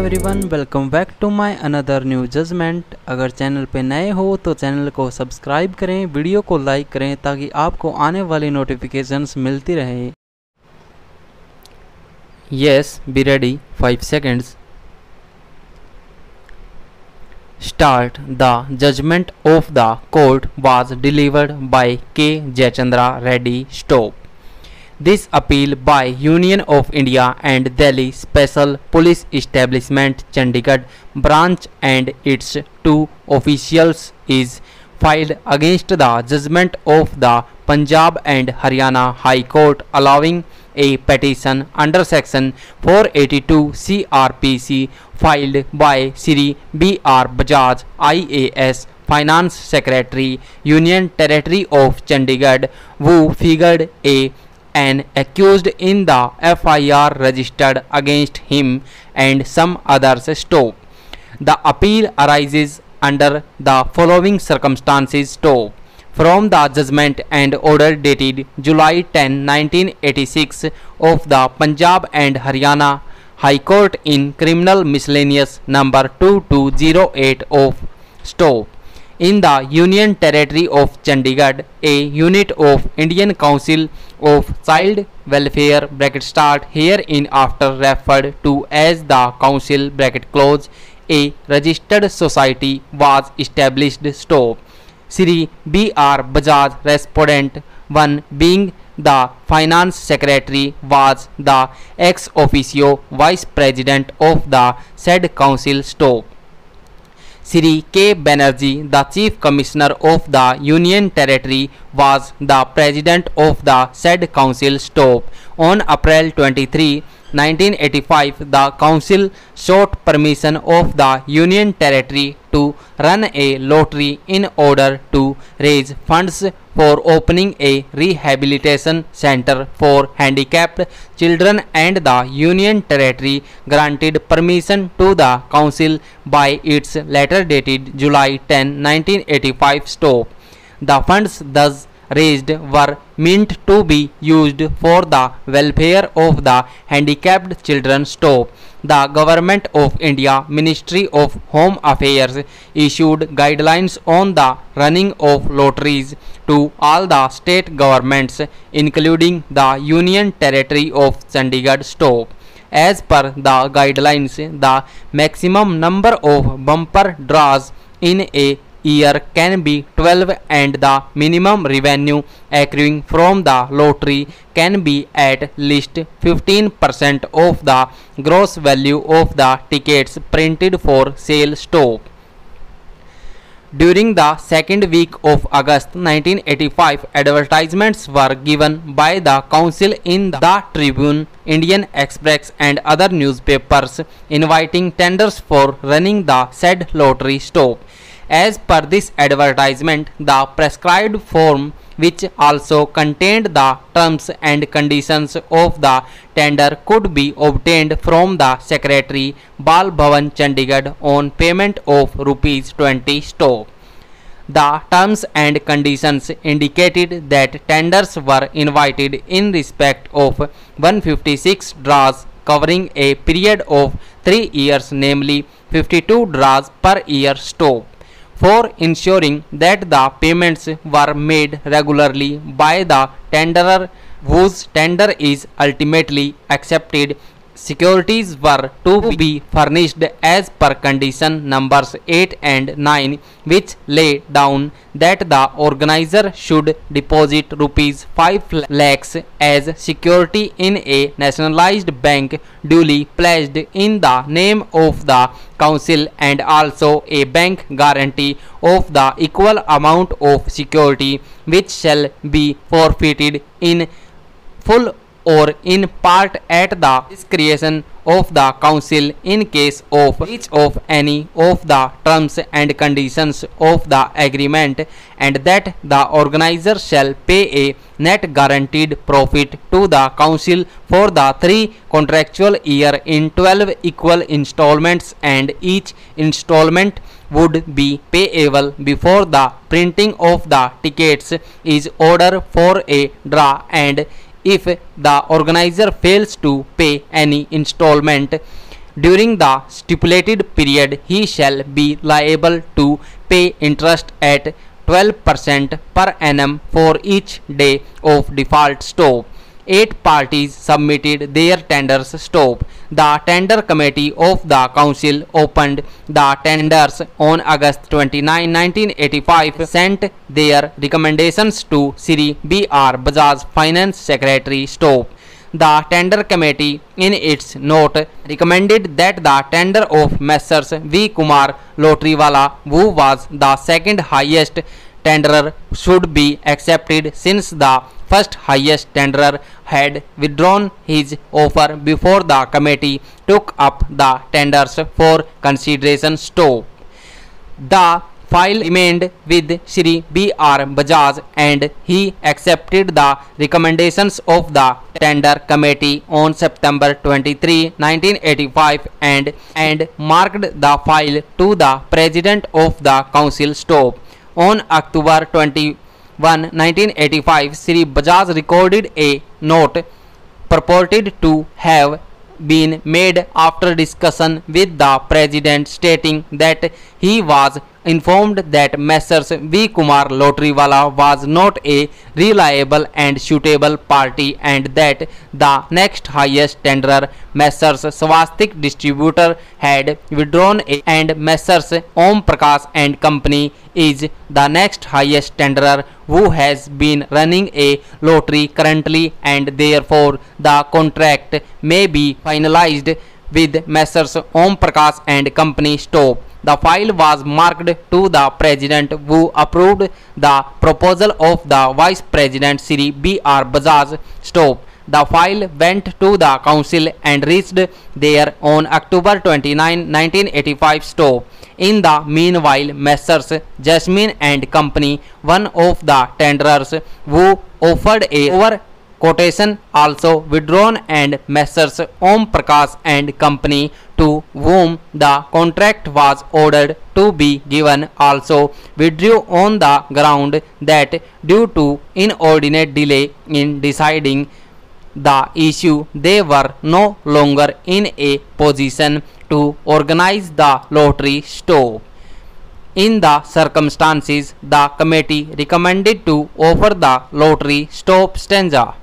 Everyone, welcome back to my another new judgement. अगर channel पे नए हो तो चैनल को सब्सक्राइब करें, वीडियो को लाइक करें ताकि आपको आने वाली नोटिफिकेशंस मिलती रहे। Yes, be ready, 5 seconds। Start. The judgment of the court was delivered by K. Jayachandra Reddy. Stop. This appeal by Union of India and Delhi Special Police Establishment Chandigarh branch and its two officials is filed against the judgment of the Punjab and Haryana High Court allowing a petition under section 482 CRPC filed by Sri B.R. Bajaj IAS Finance Secretary Union Territory of Chandigarh, who figured an accused in the FIR registered against him and some others. Stop. The appeal arises under the following circumstances. Stop. From the judgment and order dated July 10, 1986 of the Punjab and Haryana High Court in Criminal Miscellaneous number 2208 of Stop. In the Union Territory of Chandigarh, a unit of Indian Council of Child Welfare (start hereinafter referred to as the Council) a registered society was established. Stop. Sri B.R. Bajaj, respondent 1, being the Finance Secretary, was the ex officio Vice President of the said Council. Stop. Sri K. Banerjee, the Chief Commissioner of the Union Territory, was the President of the said Council. Stop. On April 23, 1985, the Council sought permission of the Union Territory to run a lottery in order to raise funds for opening a rehabilitation center for handicapped children, and the Union Territory granted permission to the Council by its letter dated July 10, 1985. Stop. The funds thus raised were meant to be used for the welfare of the handicapped children. Stop. The Government of India Ministry of Home Affairs issued guidelines on the running of lotteries to all the state governments, including the Union Territory of Chandigarh. Stop. As per the guidelines, the maximum number of bumper draws in a year can be 12, and the minimum revenue accruing from the lottery can be at least 15% of the gross value of the tickets printed for sale. Stop. During the second week of August 1985, advertisements were given by the Council in the Tribune, Indian Express and other newspapers inviting tenders for running the said lottery. Stop. As per this advertisement, the prescribed form, which also contained the terms and conditions of the tender, could be obtained from the Secretary, Bal Bhavan, Chandigarh, on payment of ₹20. Stop. The terms and conditions indicated that tenders were invited in respect of 156 draws covering a period of 3 years, namely 52 draws per year. Stop. For ensuring that the payments were made regularly by the tenderer whose tender is ultimately accepted, securities were to be furnished as per condition numbers 8 and 9, which lay down that the organizer should deposit ₹5 lakhs as security in a nationalized bank duly pledged in the name of the Council, and also a bank guarantee of the equal amount of security, which shall be forfeited in full or in part at the discretion of the Council in case of breach of any of the terms and conditions of the agreement, and that the organizer shall pay a net guaranteed profit to the Council for the 3 contractual year in 12 equal installments, and each installment would be payable before the printing of the tickets is order for a draw, and if the organizer fails to pay any installment During the stipulated period, he shall be liable to pay interest at 12% per annum for each day of default. Stop. 8 parties submitted their tenders. Stop. The tender committee of the council opened the tenders on August 29, 1985, sent their recommendations to Sri B.R. Bajaj, Finance Secretary. Stop. The tender committee in its note recommended that the tender of Messrs. V. Kumar Lotriwala, who was the second highest tenderer, should be accepted since the first highest tenderer had withdrawn his offer before the committee took up the tenders for consideration. Stop. The file remained with Shri B.R. Bajaj and he accepted the recommendations of the tender committee on September 23, 1985 and marked the file to the president of the council. Stop. On October 21, 1985, Shri Bajaj recorded a note purported to have been made after discussion with the president, stating that he was informed that Messrs. V. Kumar Lotriwala was not a reliable and suitable party and that the next highest tenderer, Messrs. Swastik Distributor, had withdrawn and Messrs. Om Prakash and Company is the next highest tenderer who has been running a lottery currently and therefore the contract may be finalized with Messrs. Om Prakash and Company. Stop. The file was marked to the president, who approved the proposal of the vice president Shri B.R. Bajaj. Stop. The file went to the council and reached there on October 29, 1985. Stop. In the meanwhile, Messrs. Jasmine and Company, one of the tenderers who offered a over quotation, also withdrawn and Messrs. Om Prakash and Company, to whom the contract was ordered to be given, also withdrew on the ground that due to inordinate delay in deciding the issue they were no longer in a position to organize the lottery. Stop. In the circumstances, the committee recommended to offer the lottery. Stop. Stanza.